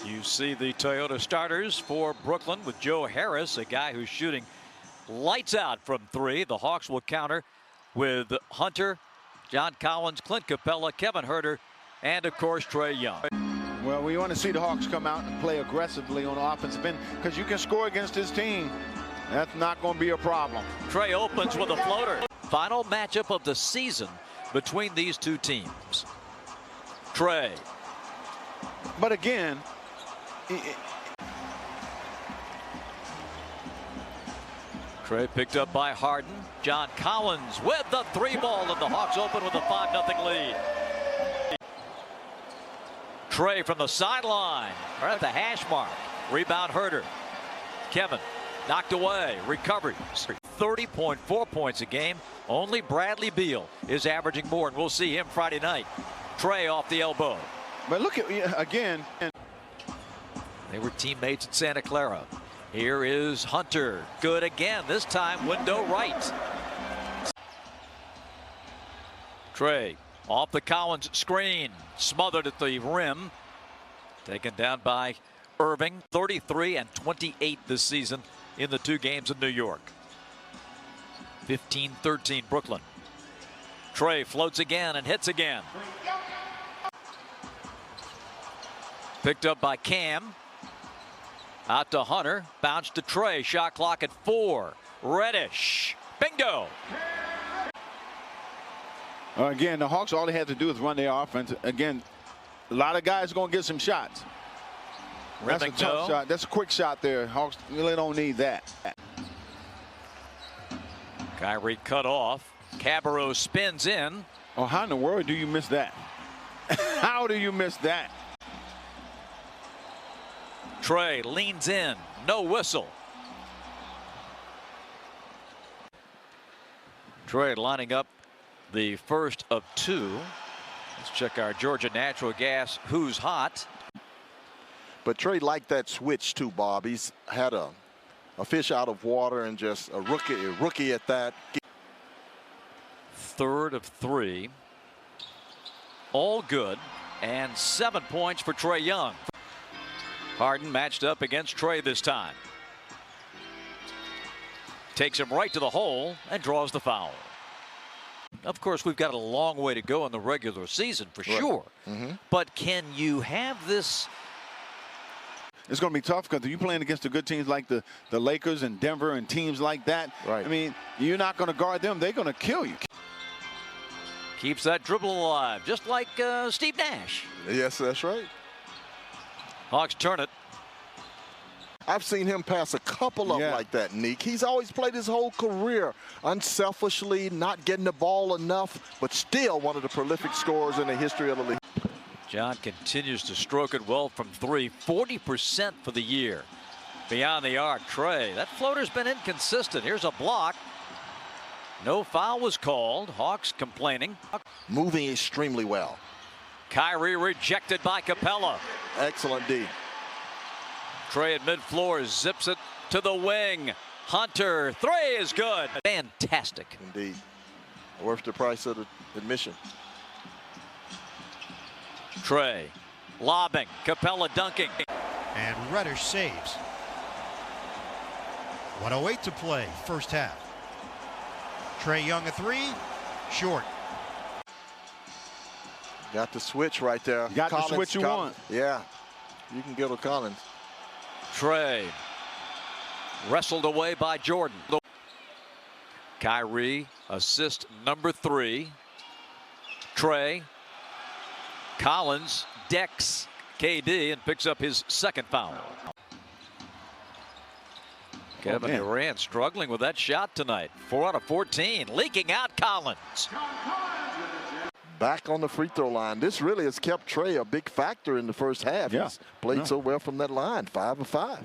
You see the Toyota starters for Brooklyn with Joe Harris, a guy who's shooting lights out from three. The Hawks will counter with Hunter, John Collins, Clint Capella, Kevin Huerter, and of course Trae Young. Well, we want to see the Hawks come out and play aggressively on the offensive end because you can score against this team. That's not going to be a problem. Trae opens with a floater. Final matchup of the season between these two teams. Trae. But again, Trae picked up by Harden. John Collins with the three ball, and the Hawks open with a 5-0 lead. Trae from the sideline, right at the hash mark. Rebound Huerter. Kevin knocked away, recovers. 30.4 points a game. Only Bradley Beal is averaging more, and we'll see him Friday night. Trae off the elbow. But look at, again. They were teammates at Santa Clara. Here is Hunter. Good again, this time window right. Trae off the Collins screen. Smothered at the rim. Taken down by Irving. 33 and 28 this season in the two games in New York. 15-13 Brooklyn. Trae floats again and hits again. Picked up by Cam. Out to Hunter. Bounce to Trae. Shot clock at 4. Reddish. Bingo. Again, the Hawks, all they had to do is run their offense. Again, a lot of guys are going to get some shots. That's a tough shot. That's a quick shot there. Hawks really don't need that. Kyrie cut off. Cabarrot spins in. Oh, how in the world do you miss that? How do you miss that? Trae leans in. No whistle. Trae lining up the first of two. Let's check our Georgia Natural Gas Who's Hot. But Trae liked that switch too, Bob. He's had a fish out of water and just a rookie at that. Third of three. All good. And 7 points for Trae Young. Harden matched up against Trae this time. Takes him right to the hole and draws the foul. Of course, we've got a long way to go in the regular season for sure. But can you have this? It's going to be tough because you're playing against the good teams like the Lakers and Denver and teams like that. Right. I mean, you're not going to guard them. They're going to kill you. Keeps that dribble alive, just like Steve Nash. Yes, that's right. Hawks turn it. I've seen him pass a couple of them like that, Nick. He's always played his whole career unselfishly, not getting the ball enough, but still one of the prolific scorers in the history of the league. John continues to stroke it well from three. 40% for the year. Beyond the arc, Trae. That floater's been inconsistent. Here's a block. No foul was called. Hawks complaining. Moving extremely well. Kyrie rejected by Capella. Excellent D. Trae at mid-floor zips it to the wing. Hunter, three is good. Fantastic. Indeed. Worth the price of the admission. Trae lobbing. Capella dunking. And Reddish saves. 1:08 to play, first half. Trae Young a three, short. Got the switch right there. Got the switch you want. Yeah, you can get to Collins. Trae wrestled away by Jordan. Kyrie assist number 3. Trae. Collins decks KD and picks up his second foul. Kevin Durant struggling with that shot tonight. 4 out of 14. Leaking out Collins. Back on the free throw line. This really has kept Trae a big factor in the first half. Yeah. He's played so well from that line. 5 of 5.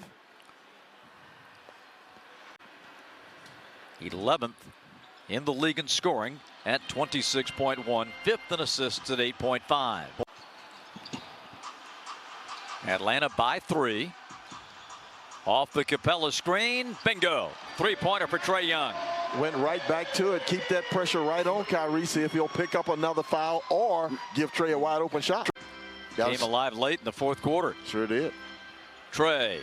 11th in the league in scoring at 26.1. 5th in assists at 8.5. Atlanta by 3. Off the Capella screen. Bingo. Three-pointer for Trae Young. Went right back to it. Keep that pressure right on Kyrie. See if he'll pick up another foul or give Trae a wide open shot. Came alive late in the fourth quarter. Sure did. Trae.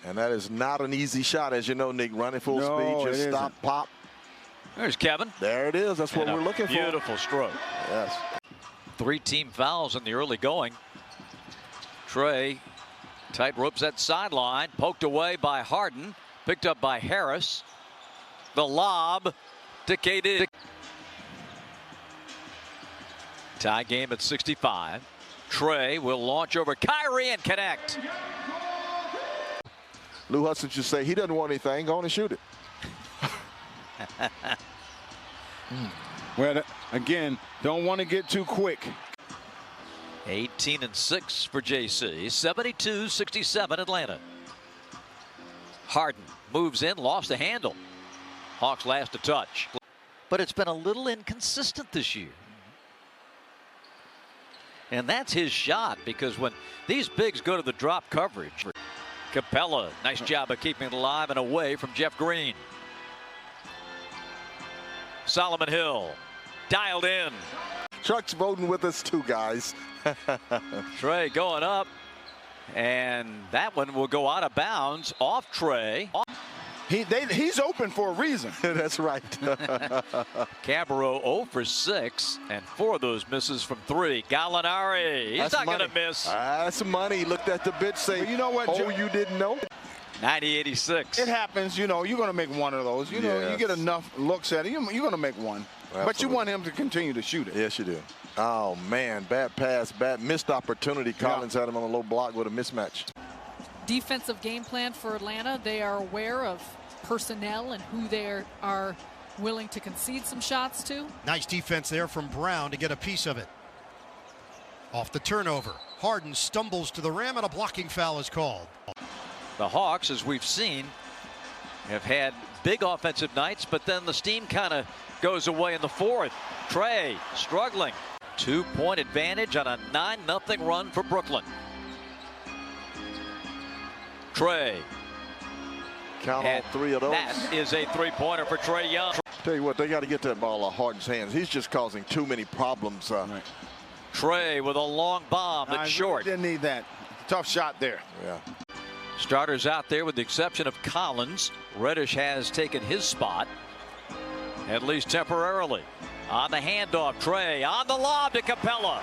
And that is not an easy shot, as you know, Nick. Running full speed, just stop, pop. There's Kevin. There it is. That's what we're looking for. Beautiful stroke. Yes. 3 team fouls in the early going. Trae tight ropes that sideline. Poked away by Harden. Picked up by Harris. The lob to KD. Tie game at 65. Trae will launch over Kyrie and connect. Lou Hudson should say he doesn't want anything. Go on and shoot it. Well, again, don't want to get too quick. 18-6 for JC. 72-67 Atlanta. Harden moves in, lost the handle. Hawks last a touch. But it's been a little inconsistent this year. And that's his shot, because when these bigs go to the drop coverage, Capella, nice job of keeping it alive and away from Jeff Green. Solomon Hill, dialed in. Chuck's voting with us too, guys. Trae going up, and that one will go out of bounds off Trae. He's open for a reason. That's right. Cabarro 0 for 6, and 4 of those misses from 3. Gallinari, he's not going to miss. That's money. He looked at the bench saying, well, you know what, oh, you didn't know? 90-86. It happens, you know, you're going to make one of those. You know, you get enough looks at it, you're going to make one. Absolutely. But you want him to continue to shoot it. Yes, you do. Oh, man, bad pass, bad missed opportunity. Collins had him on a low block with a mismatch. Defensive game plan for Atlanta. They are aware of personnel and who they are willing to concede some shots to. Nice defense there from Brown to get a piece of it. Off the turnover, Harden stumbles to the rim and a blocking foul is called. The Hawks, as we've seen, have had big offensive nights, but then the steam kind of goes away in the fourth. Trae struggling. 2-point advantage on a 9-0 run for Brooklyn. Trae. Count all 3 of those. That is a 3-pointer for Trae Young. Tell you what, they got to get that ball out of Harden's hands. He's just causing too many problems. Right. Trae with a long bomb that's short. Didn't need that. Tough shot there. Yeah. Starters out there with the exception of Collins. Reddish has taken his spot, at least temporarily. On the handoff, Trae on the lob to Capella.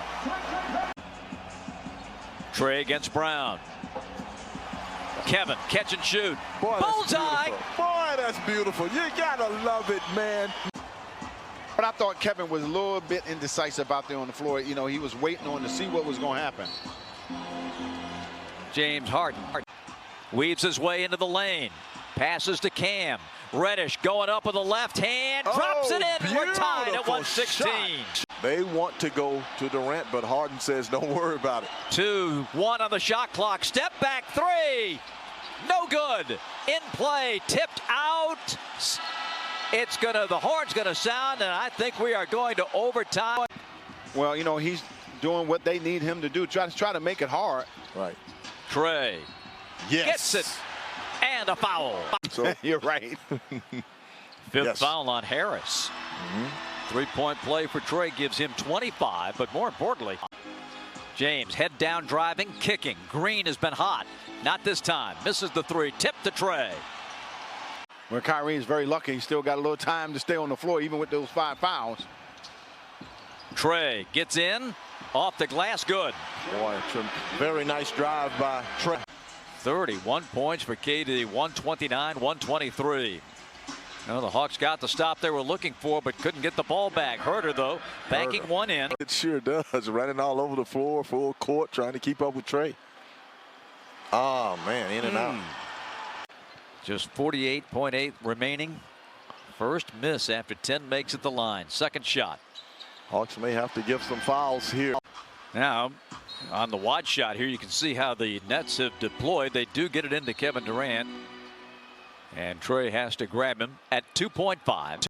Trae against Brown. Kevin, catch and shoot. Boy, bullseye. Boy, that's beautiful. You gotta love it, man. But I thought Kevin was a little bit indecisive out there on the floor. You know, he was waiting on to see what was going to happen. James Harden weaves his way into the lane. Passes to Cam. Reddish going up with the left hand. Drops it in. We're tied at 116. Shot. They want to go to Durant, but Harden says, don't worry about it. 2-1 on the shot clock. Step back 3. No good. In play. Tipped out. It's gonna. The horn's gonna sound, and I think we are going to overtime. Well, you know, he's doing what they need him to do. Try to make it hard. Right. Trae. Yes. Gets it. And a foul. So you're right. Fifth foul on Harris. 3-point play for Trae gives him 25, but more importantly, James head down driving, kicking. Green has been hot. Not this time. Misses the 3. Tip to Trae. Well, Kyrie is very lucky. He's still got a little time to stay on the floor, even with those 5 fouls. Trae gets in. Off the glass. Good. Boy, very nice drive by Trae. 31 points for KD. 129-123. Well, the Hawks got the stop they were looking for, but couldn't get the ball back. Herter, though, banking one in. It sure does. Running all over the floor, full court, trying to keep up with Trae. Oh, man, in and out. Just 48.8 remaining. First miss after 10 makes it the line. Second shot. Hawks may have to give some fouls here. Now, on the wide shot here, you can see how the Nets have deployed. They do get it into Kevin Durant. And Trae has to grab him at 2.5.